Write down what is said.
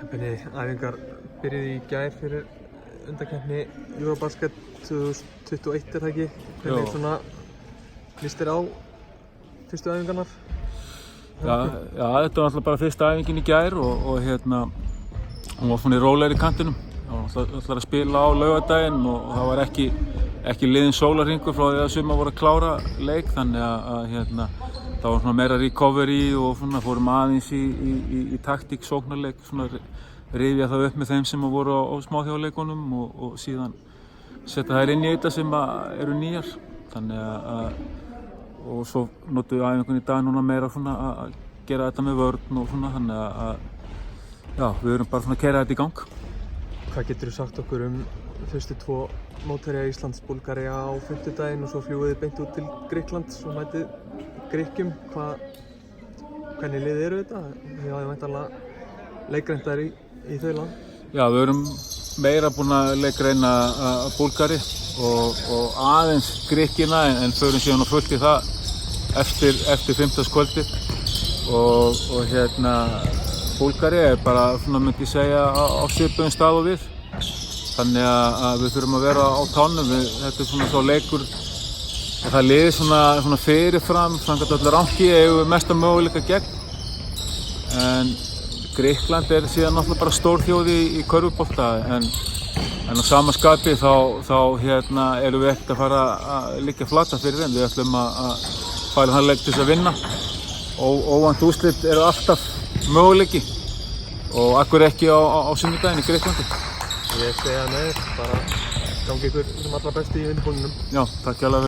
Hvernig æfingar byrjuðu í gær fyrir undankeppni Eurobasket 2021 það ekki? Hvernig svona líst þér á fyrstu æfingarnar? Já, þetta var náttúrulega bara fyrsta æfingin í gær og hún var svona í rólegri kantinum. Það var náttúrulega að spila á laugardaginn og það var ekki liðinn sólarhringur frá því að sumar voru að klára leik, þannig að það var svona meira recovery og svona fórum aðeins í taktík, sóknarleik, svona rifja það upp með þeim sem voru á smáþjóðleikunum og síðan setja þær inn í þetta sem eru nýjar. Þannig og svo notum við æfingun í dag núna meira svona að gera þetta með vörn og svona, þannig að við erum bara svona að keyra þetta í gang. Hvað geturðu sagt okkur fyrstu tvo mótherja Íslands, Búlgaría á fimmtudaginn og svo fljúguð þið beint út til Grikklands og mætið Grikkjum. Hvernig lið eru þetta? Þið hafið væntanlega leikrændar í þau land. Já, við erum meira búin að leikræna Búlgari og aðeins Grikkina en förum síðan á fullt í það eftir fimmtudagskvöldið og Búlgari bara svona myndi ég segja á svipuðum stað og við. Þannig að við þurfum að vera á tánum. Þetta er svona svo leikur að það liði svona fyrirfram, samkvæmt öllu ranki eigum við mesta möguleika gegn. En Grikkland er síðan náttúrulega bara stór þjóð í körfubolta en á sama skapi þá erum við ekkert að fara að liggja flata fyrir þeim. Við ætlum að fara þann leik til þess að vinna. Óvænt úrslit eru alltaf möguleiki og akkur ekki á sunnudaginn í Grikklandi. Ég segja með bara gangi ykkur sem allra best í undirbúningnum. Já, takk hjálpa.